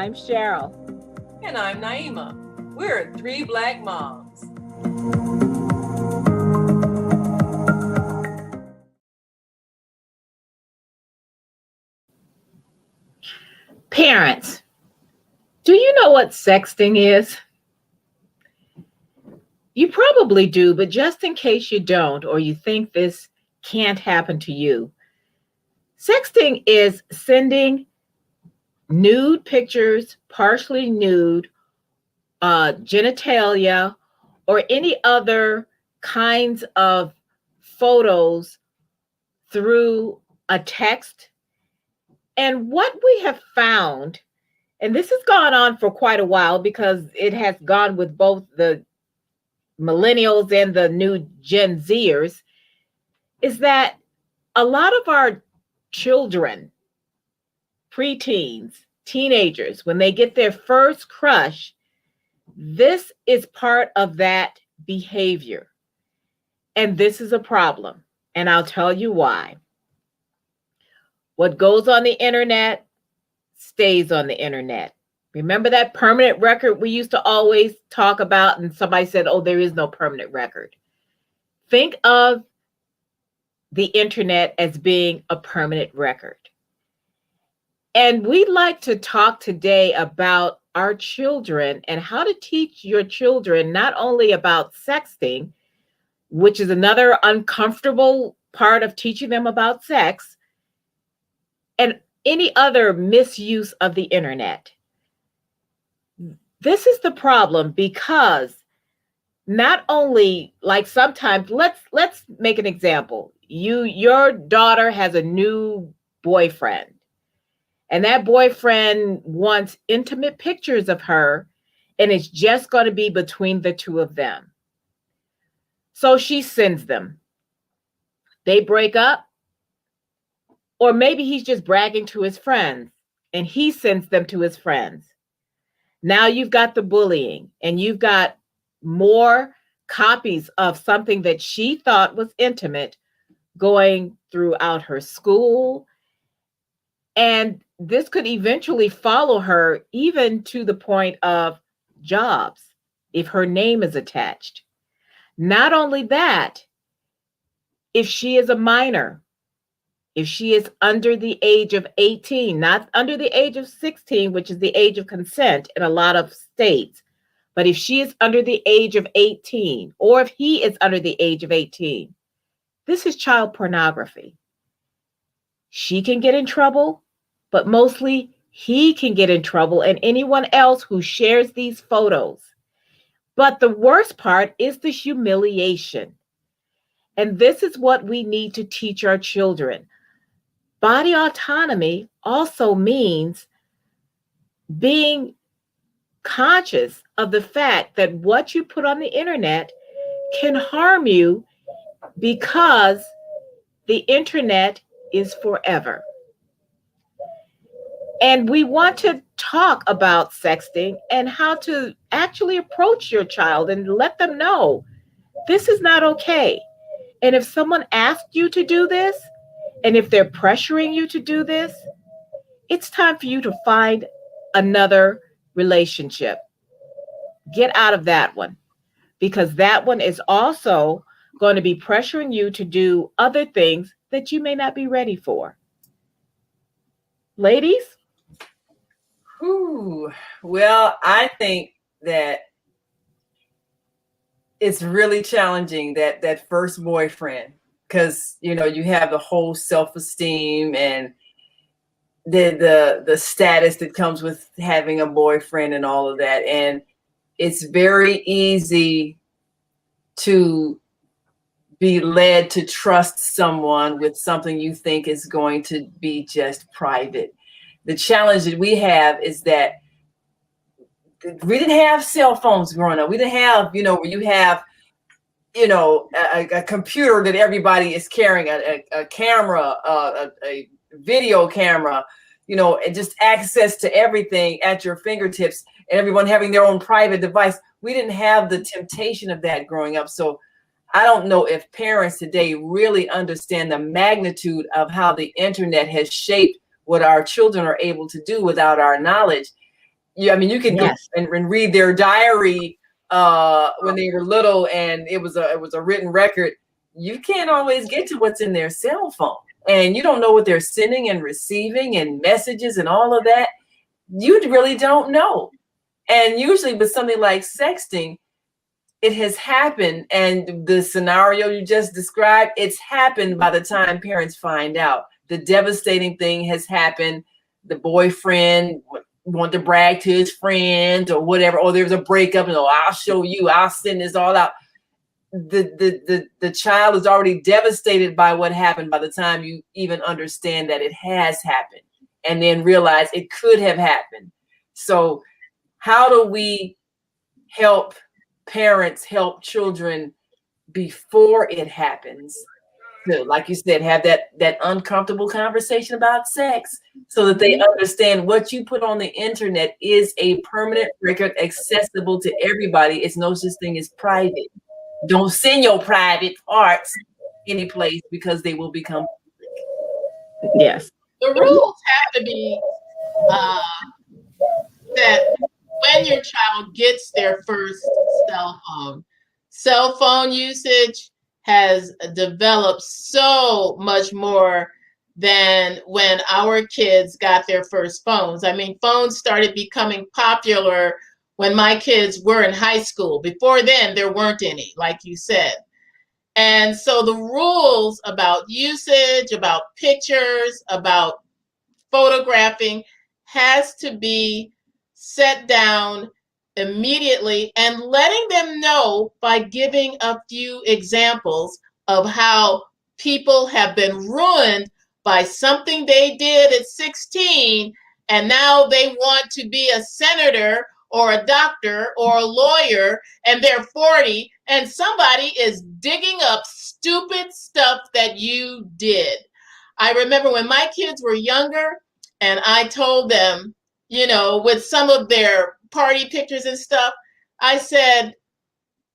I'm Cheryl. And I'm Naima. We're three Black moms. Parents, do you know what sexting is? You probably do, but just in case you don't, or you think this can't happen to you, sexting is sending nude pictures, partially nude, genitalia, or any other kinds of photos through a text. And what we have found, and this has gone on for quite a while because it has gone with both the millennials and the new Gen Zers, is that a lot of our children, preteens, teenagers, when they get their first crush, this is part of that behavior. And this is a problem. And I'll tell you why. What goes on the internet stays on the internet. Remember that permanent record we used to always talk about, and somebody said, oh, there is no permanent record. Think of the internet as being a permanent record. And we'd like to talk today about our children and how to teach your children not only about sexting, which is another uncomfortable part of teaching them about sex, and any other misuse of the internet. This is the problem because not only, like, sometimes let's make an example. Your daughter has a new boyfriend, and that boyfriend wants intimate pictures of her, and it's just going to be between the two of them. So she sends them. They break up, or maybe he's just bragging to his friends, and he sends them to his friends. Now you've got the bullying, and you've got more copies of something that she thought was intimate going throughout her school. And this could eventually follow her even to the point of jobs, if her name is attached. Not only that, if she is a minor, if she is under the age of 18, not under the age of 16, which is the age of consent in a lot of states, but if she is under the age of 18, or if he is under the age of 18, this is child pornography. She can get in trouble, but mostly he can get in trouble, and anyone else who shares these photos. But the worst part is the humiliation. And this is what we need to teach our children. Body autonomy also means being conscious of the fact that what you put on the internet can harm you because the internet is forever. And we want to talk about sexting and how to actually approach your child and let them know this is not okay. And if someone asks you to do this, and if they're pressuring you to do this, it's time for you to find another relationship. Get out of that one, because that one is also going to be pressuring you to do other things that you may not be ready for. Ladies? Well, I think that it's really challenging, that first boyfriend, because you have the whole self-esteem and the status that comes with having a boyfriend and all of that. And it's very easy to be led to trust someone with something you think is going to be just private. The challenge that we have is that we didn't have cell phones growing up. We didn't have, where you have, a computer that everybody is carrying, a camera, a video camera, and just access to everything at your fingertips, and everyone having their own private device. We didn't have the temptation of that growing up. So I don't know if parents today really understand the magnitude of how the internet has shaped what our children are able to do without our knowledge. I mean, you could go and read their diary when they were little, and it was a written record. You can't always get to what's in their cell phone, and you don't know what they're sending and receiving and messages and all of that. You really don't know. And usually with something like sexting, it has happened, and the scenario you just described, it's happened by the time parents find out. The devastating thing has happened. The boyfriend want to brag to his friends or whatever, or there's a breakup, and I'll show you, I'll send this all out. The child is already devastated by what happened by the time you even understand that it has happened, and then realize it could have happened. So how do we help parents help children before it happens to, like you said, have that uncomfortable conversation about sex, so that they understand what you put on the internet is a permanent record accessible to everybody. It's no such thing as private. Don't send your private parts any place, because they will become public. Yes. The rules have to be that when your child gets their first cell phone usage has developed so much more than when our kids got their first phones. I mean, phones started becoming popular when my kids were in high school. Before then, there weren't any, like you said. And so the rules about usage, about pictures, about photographing has to be set down immediately, and letting them know by giving a few examples of how people have been ruined by something they did at 16, and now they want to be a senator or a doctor or a lawyer, and they're 40, and somebody is digging up stupid stuff that you did. I remember when my kids were younger, and I told them, with some of their party pictures and stuff, I said,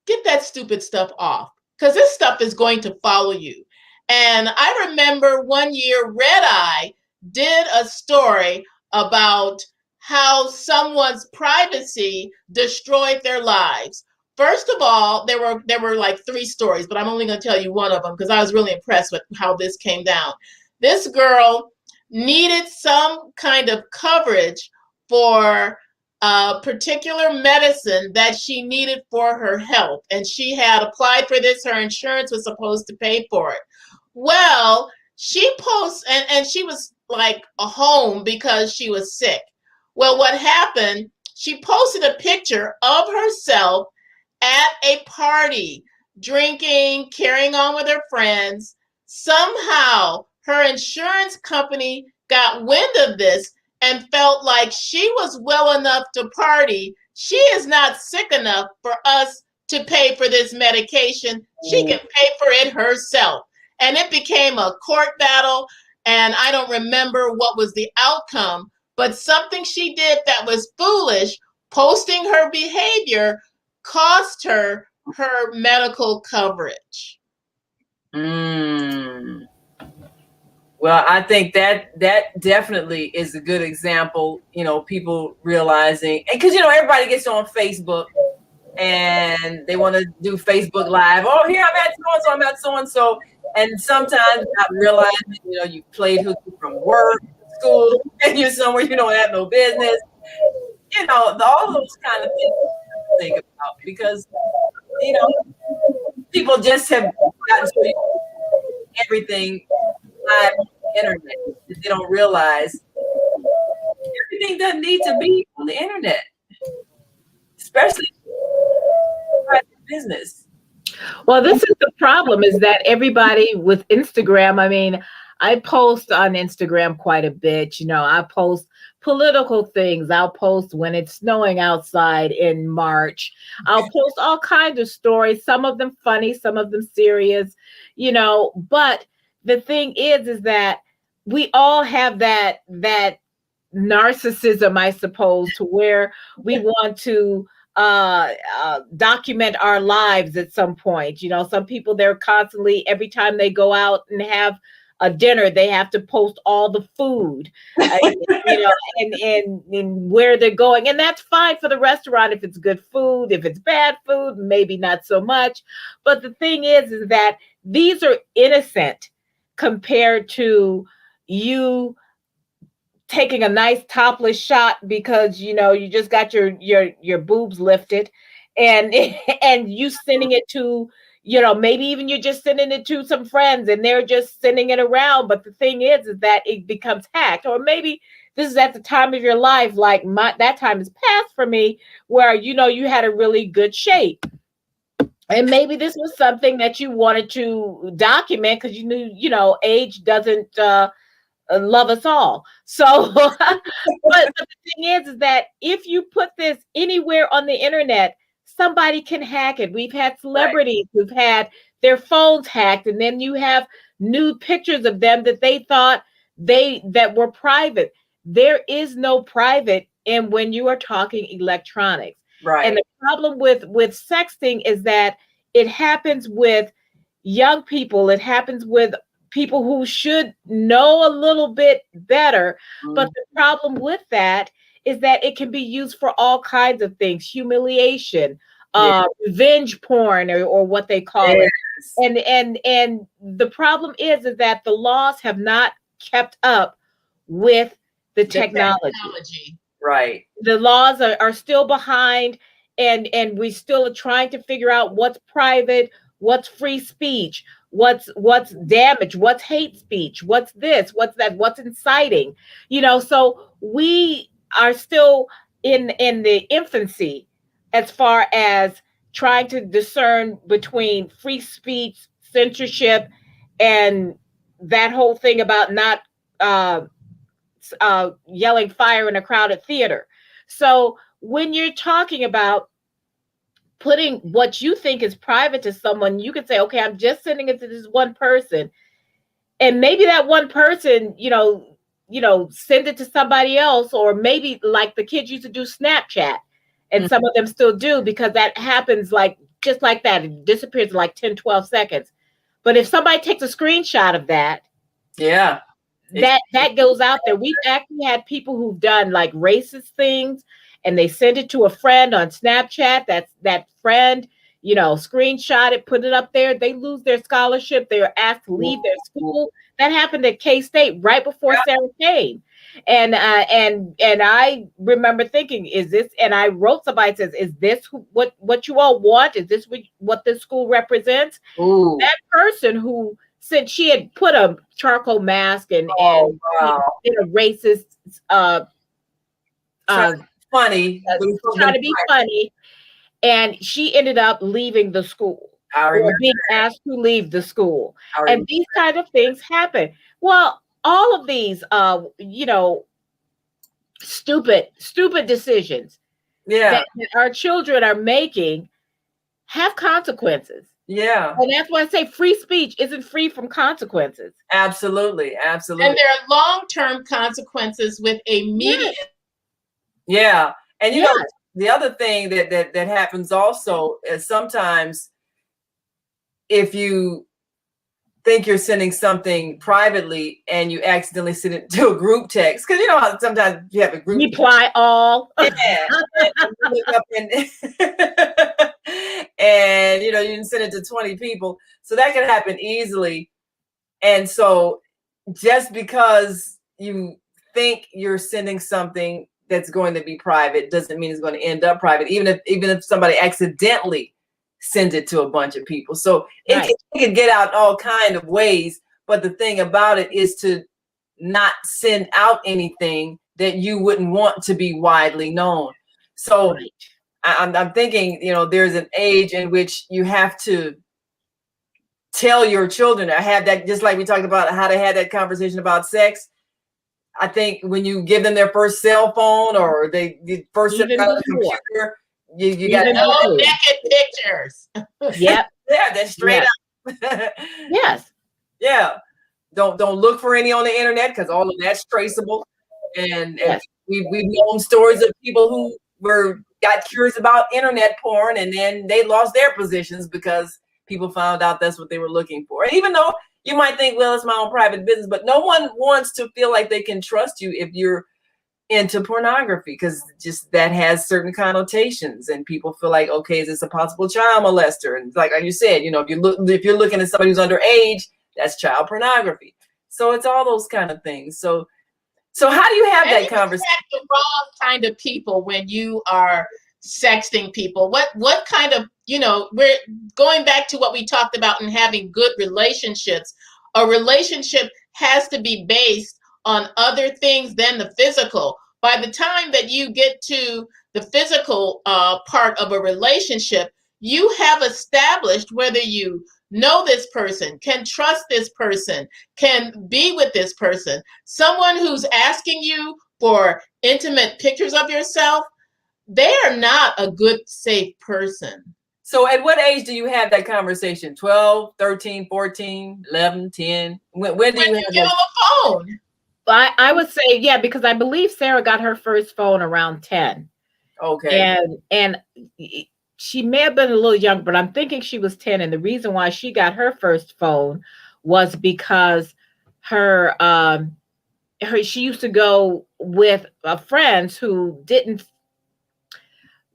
get that stupid stuff off, because this stuff is going to follow you. And I remember one year Red Eye did a story about how someone's privacy destroyed their lives. First of all, there were like 3 stories, but I'm only going to tell you one of them because I was really impressed with how this came down. This girl needed some kind of coverage for a particular medicine that she needed for her health. And she had applied for this. Her insurance was supposed to pay for it. Well, she posts, and she was like a home because she was sick. Well, what happened, she posted a picture of herself at a party, drinking, carrying on with her friends. Somehow, her insurance company got wind of this and felt like she was well enough to party. She is not sick enough for us to pay for this medication. She can pay for it herself. And it became a court battle, and I don't remember what was the outcome, but something she did that was foolish, posting her behavior, cost her her medical coverage. Well, I think that definitely is a good example, people realizing, and because, everybody gets on Facebook and they want to do Facebook Live. Oh, here I'm at so-and-so, I'm at so-and-so. And sometimes not realizing, you played hooky from work, school, and you're somewhere you don't have no business. All those kind of things to think about, because, people just have gotten to everything live on the internet. They don't realize everything doesn't need to be on the internet, especially private business. Well, this is the problem, is that everybody with Instagram, I mean, I post on Instagram quite a bit. I post political things. I'll post when it's snowing outside in March. I'll post all kinds of stories, some of them funny, some of them serious, but the thing is that we all have that narcissism, I suppose, to where we want to document our lives at some point. Some people, they're constantly, every time they go out and have a dinner, they have to post all the food, you know, and where they're going. And that's fine for the restaurant if it's good food. If it's bad food, maybe not so much. But the thing is that these are innocent compared to you taking a nice topless shot because you know you just got your boobs lifted, and and you sending it to, you know, maybe even you're just sending it to some friends and they're just sending it around. But the thing is that it becomes hacked. Or maybe this is at the time of your life, like that time is past for me, where you know you had a really good shape. And maybe this was something that you wanted to document because you knew, you know, age doesn't love us all. So, but the thing is that if you put this anywhere on the internet, somebody can hack it. We've had celebrities who've had their phones hacked, and then you have nude pictures of them that they thought that were private. There is no private, and when you are talking electronics, Right. and the problem with sexting is that it happens with young people. It happens with people who should know a little bit better. But the problem with that is that it can be used for all kinds of things: humiliation, revenge porn, or what they call it. And the problem is that the laws have not kept up with the technology. Right. The laws are still behind, and we still are trying to figure out what's private, what's free speech, what's damage, what's hate speech, what's this, what's that, what's inciting, you know. So we are still in the infancy as far as trying to discern between free speech, censorship, and that whole thing about not yelling fire in a crowded theater. So when you're talking about putting what you think is private to someone, you could say, okay, I'm just sending it to this one person. And maybe that one person, you know, send it to somebody else, or maybe like the kids used to do Snapchat, and some of them still do, because that happens like just like that. It disappears in like 10, 12 seconds. But if somebody takes a screenshot of that, that goes out there. We've actually had people who've done like racist things, and they send it to a friend on Snapchat. That friend, you know, screenshot it, put it up there. They lose their scholarship. They are asked to leave their school. That happened at K-State right before Sarah came. And I remember thinking, is this, and I wrote, somebody says, is this what you all want? Is this what this school represents? Ooh. That person who said she had put a charcoal mask and did a racist funny, trying to be funny, and she ended up leaving the school, or being asked to leave the school. And these kind of things happen. Well, all of these you know, stupid decisions that our children are making have consequences. Yeah. And that's why I say free speech isn't free from consequences. Absolutely. Absolutely. And there are long-term consequences with a media. Yeah. And you know, the other thing that happens also is sometimes if you think you're sending something privately and you accidentally send it to a group text, because you know how sometimes you have a group reply all. And look up and you know, you can send it to 20 people, so that can happen easily. And so just because you think you're sending something that's going to be private doesn't mean it's going to end up private, even if somebody accidentally sends it to a bunch of people. So it can get out all kind of ways. But the thing about it is to not send out anything that you wouldn't want to be widely known. So I'm thinking, you know, there's an age in which you have to tell your children. I have that, just like we talked about how to have that conversation about sex. I think when you give them their first cell phone, or they first set up a computer, you got no naked pictures. Yeah, that's straight up. Yes. Yeah. Don't look for any on the internet, because all of that's traceable. And we've known stories of people who got curious about internet porn, and then they lost their positions because people found out that's what they were looking for. And even though, you might think, well, it's my own private business, but no one wants to feel like they can trust you if you're into pornography, because just that has certain connotations, and people feel like, okay, is this a possible child molester? And like you said, if you're looking at somebody who's underage, that's child pornography. So it's all those kind of things. So how do you have that conversation? The wrong kind of people when you are sexting people. What kind of, we're going back to what we talked about in having good relationships. A relationship has to be based on other things than the physical. By the time that you get to the physical part of a relationship, you have established whether you know this person, can trust this person, can be with this person. Someone who's asking you for intimate pictures of yourself, they are not a good, safe person. So at what age do you have that conversation? 12, 13, 14, 11, 10? When do you have get on the phone? I would say, yeah, because I believe Sarah got her first phone around 10. Okay. And she may have been a little young, but I'm thinking she was 10. And the reason why she got her first phone was because she used to go with friends who didn't.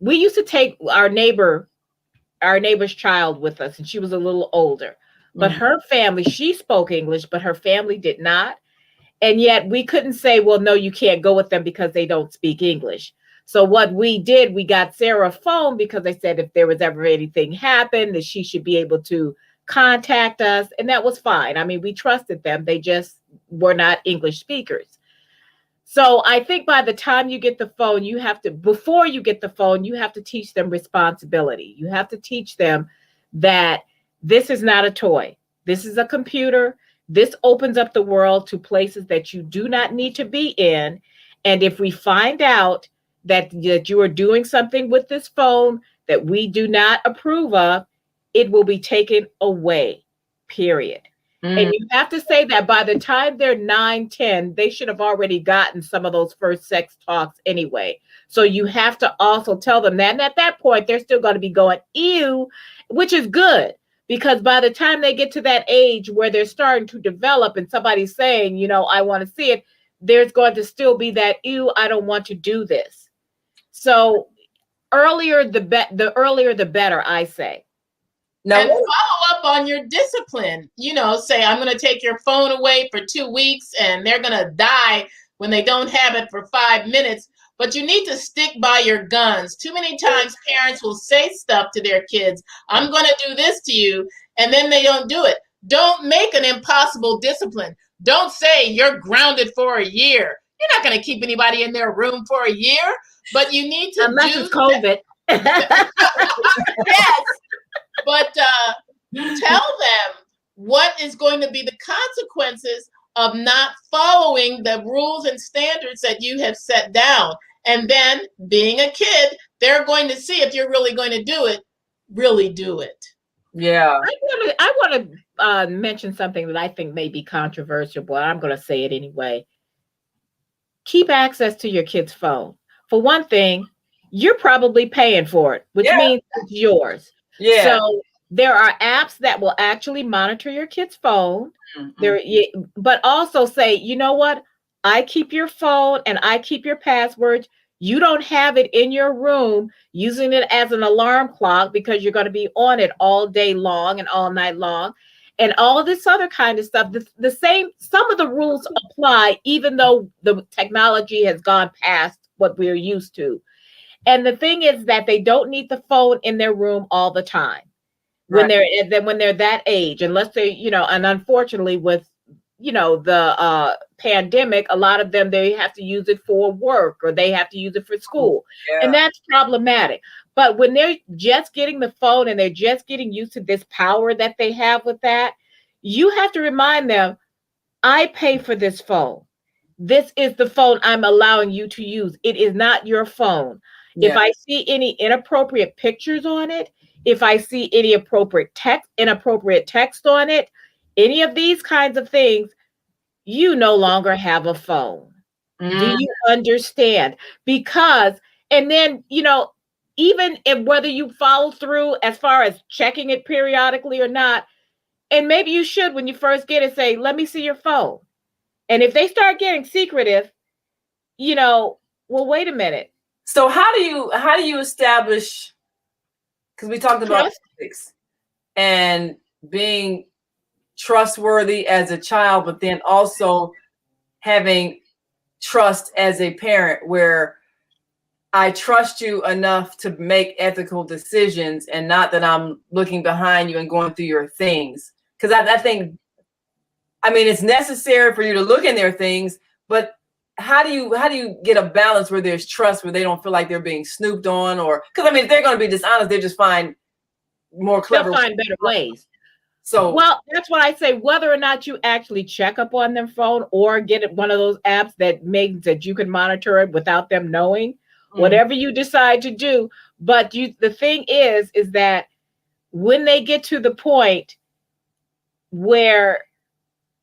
We used to take our neighbor's child with us, and she was a little older. But her family, she spoke English, but her family did not. And yet we couldn't say, well, no, you can't go with them because they don't speak English. So what we did, we got Sarah a phone because they said if there was ever anything happen, that she should be able to contact us. And that was fine. I mean, we trusted them. They just were not English speakers. So I think by the time you get the phone, before you get the phone, you have to teach them responsibility. You have to teach them that this is not a toy. This is a computer. This opens up the world to places that you do not need to be in. And if we find out that you are doing something with this phone that we do not approve of, it will be taken away, period. And you have to say that by the time they're 9, 10, they should have already gotten some of those first sex talks anyway. So you have to also tell them that. And at that point, they're still going to be going, ew, which is good. Because by the time they get to that age where they're starting to develop and somebody's saying, I want to see it, there's going to still be that, ew, I don't want to do this. So the earlier the better, I say. Now, and follow up on your discipline. Say, I'm going to take your phone away for 2 weeks and they're going to die when they don't have it for 5 minutes. But you need to stick by your guns. Too many times parents will say stuff to their kids, I'm going to do this to you, and then they don't do it. Don't make an impossible discipline. Don't say you're grounded for a year. You're not going to keep anybody in their room for a year, but you need to unless it's COVID. Yes. But tell them what is going to be the consequences of not following the rules and standards that you have set down. And then, being a kid, they're going to see if you're really going to do it, really do it. Yeah. I want to mention something that I think may be controversial, but I'm going to say it anyway. Keep access to your kid's phone. For one thing, you're probably paying for it, which means it's yours. Yeah. So there are apps that will actually monitor your kid's phone. But also say, you know what? I keep your phone and I keep your passwords. You don't have it in your room using it as an alarm clock because you're going to be on it all day long and all night long. And all of this other kind of stuff. The same, some of the rules apply, even though the technology has gone past what we're used to. And the thing is that they don't need the phone in their room all the time when they're that age, unless they, and unfortunately with, the pandemic, a lot of them, they have to use it for work or they have to use it for school. And that's problematic. But when they're just getting the phone and they're just getting used to this power that they have with that, you have to remind them, I pay for this phone. This is the phone I'm allowing you to use. It is not your phone. Yeah. If I see any inappropriate pictures on it, if I see any inappropriate text on it, any of these kinds of things, you no longer have a phone. Do you understand? Because, and then, even if whether you follow through as far as checking it periodically or not, And maybe you should, when you first get it, say, let me see your phone. And if they start getting secretive, well, wait a minute. So how do you establish, because we talked about ethics and being trustworthy as a child, but then also having trust as a parent, where I trust you enough to make ethical decisions and not that I'm looking behind you and going through your things. Because I think, I mean, it's necessary for you to look in their things, but how do you get a balance where there's trust, where they don't feel like they're being snooped on? Or, because I mean, if they're going to be dishonest, they just find more clever, they'll find better ways. So, well, that's what I say. Whether or not you actually check up on their phone or get one of those apps that makes that you can monitor it without them knowing, whatever you decide to do. But the thing is that when they get to the point where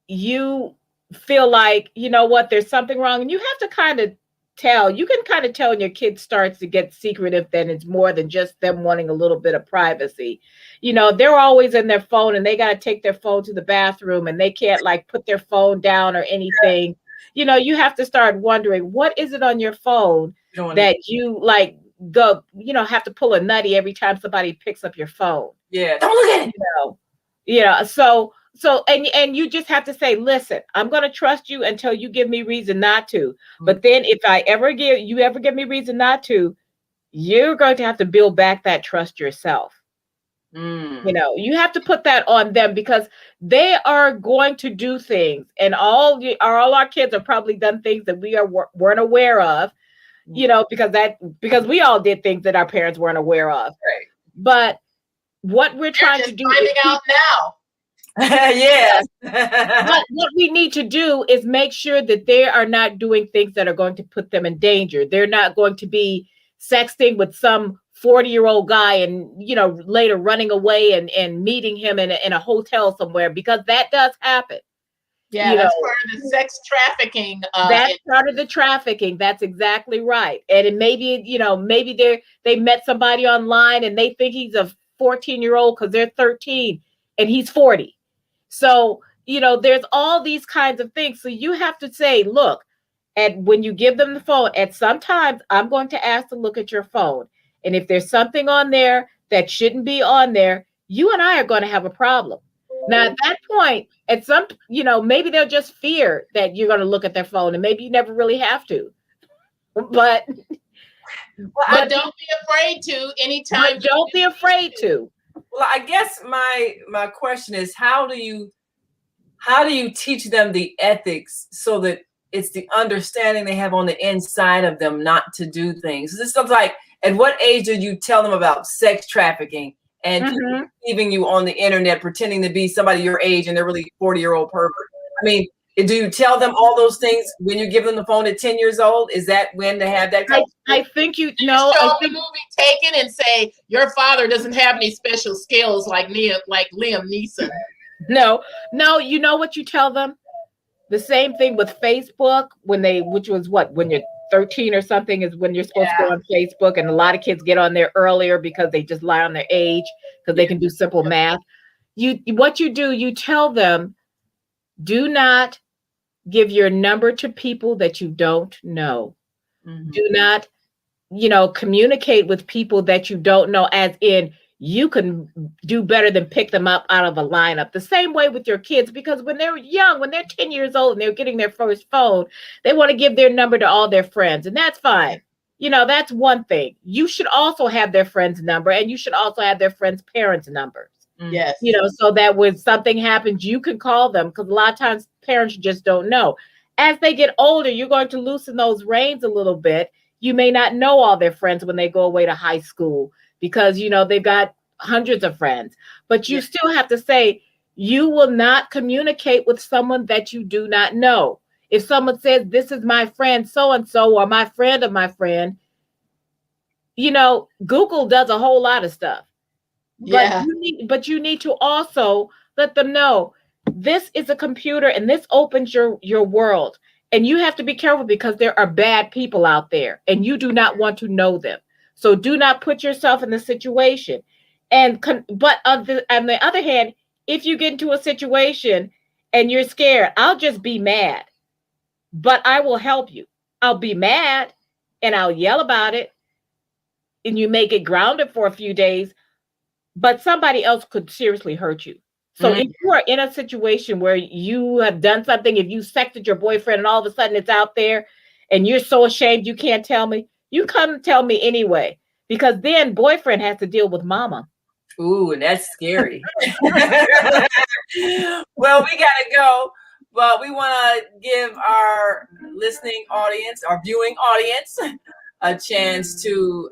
you feel like, you know what, there's something wrong, and you have to kind of tell. You can kind of tell when your kid starts to get secretive, then it's more than just them wanting a little bit of privacy. They're always in their phone, and they got to take their phone to the bathroom, and they can't like put their phone down or anything. You have to start wondering, what is it on your phone that you like go, have to pull a nutty every time somebody picks up your phone. Yeah, don't look at it. So and you just have to say, listen, I'm going to trust you until you give me reason not to. But then if I ever give me reason not to, you're going to have to build back that trust yourself. You have to put that on them, because they are going to do things, and all our kids have probably done things that we weren't aware of, because we all did things that our parents weren't aware of. Right. But what we're trying to do is finding out now. Yes. But what we need to do is make sure that they are not doing things that are going to put them in danger. They're not going to be sexting with some 40-year-old guy and, later running away and meeting him in a hotel somewhere, because that does happen. Yeah, that's part of the sex trafficking. That's part of the trafficking. That's exactly right. And it maybe they met somebody online and they think he's a 14-year-old because they're 13 and he's 40. So, there's all these kinds of things. So you have to say, look, and when you give them the phone, at sometimes I'm going to ask to look at your phone. And if there's something on there that shouldn't be on there, you and I are going to have a problem. Now, at that point, maybe they'll just fear that you're going to look at their phone, and maybe you never really have to. But don't be afraid to anytime. Don't be afraid to. Well, I guess my question is, how do you teach them the ethics so that it's the understanding they have on the inside of them not to do things? This is like, at what age did you tell them about sex trafficking and leaving you on the internet, pretending to be somebody your age and they're really 40-year-old pervert? I mean, do you tell them all those things when you give them the phone at 10 years old? Is that when they have that? I think show the movie Taken and say your father doesn't have any special skills like Liam Neeson. No. You know what you tell them? The same thing with Facebook when you're 13 or something is when you're supposed to go on Facebook, and a lot of kids get on there earlier because they just lie on their age because they can do simple math. What you do, you tell them, do not give your number to people that you don't know. Do not, communicate with people that you don't know, as in you can do better than pick them up out of a lineup. The same way with your kids, because when they're young, when they're 10 years old and they're getting their first phone, they want to give their number to all their friends, and that's fine. That's one thing. You should also have their friend's number, and you should also have their friends' parents' numbers. Yes. So that when something happens, you can call them, because a lot of times parents just don't know. As they get older, you're going to loosen those reins a little bit. You may not know all their friends when they go away to high school, because, they've got hundreds of friends, but you still have to say, you will not communicate with someone that you do not know. If someone says, this is my friend so-and-so, or my friend of my friend, Google does a whole lot of stuff. Yeah. But you need to also let them know, this is a computer and this opens your world. And you have to be careful, because there are bad people out there and you do not want to know them. So do not put yourself in the situation. But on the other hand, if you get into a situation and you're scared, I'll just be mad, but I will help you. I'll be mad and I'll yell about it, and you may get grounded for a few days, but somebody else could seriously hurt you. So if you are in a situation where you have done something, if you sexted your boyfriend and all of a sudden it's out there and you're so ashamed you can't tell me, you come tell me anyway, because then boyfriend has to deal with mama. Ooh, and that's scary. Well, we got to go, but we want to give our listening audience, our viewing audience, a chance to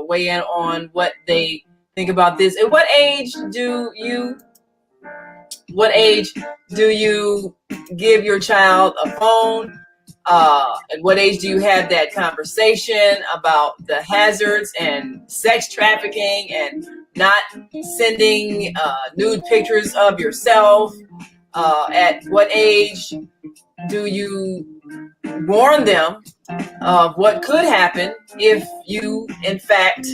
weigh in on what they think about this. At what age do you give your child a phone? At what age do you have that conversation about the hazards and sex trafficking and not sending nude pictures of yourself? At what age do you warn them of what could happen if you, in fact,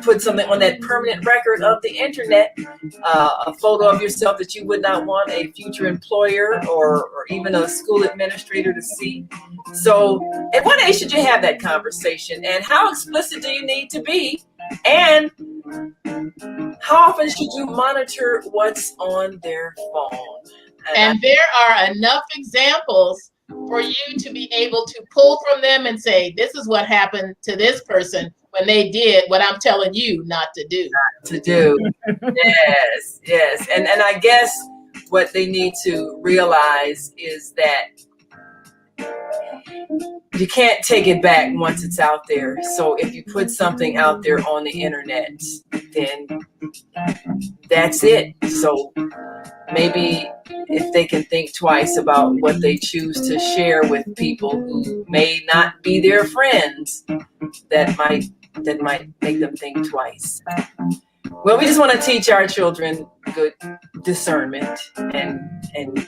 put something on that permanent record of the internet, a photo of yourself that you would not want a future employer or even a school administrator to see? So at what age should you have that conversation, and how explicit do you need to be, and how often should you monitor what's on their phone? And there are enough examples for you to be able to pull from them and say, this is what happened to this person when they did what I'm telling you not to do. Yes. And I guess what they need to realize is that you can't take it back once it's out there. So if you put something out there on the internet, then that's it. So maybe if they can think twice about what they choose to share with people who may not be their friends, that might make them think twice. Well, we just want to teach our children good discernment and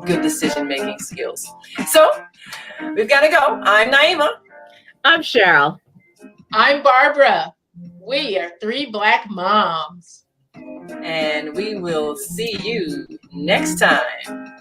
good decision-making skills. So we've got to go. I'm Naima. I'm Cheryl. I'm Barbara. We are 3 Black moms. And we will see you next time.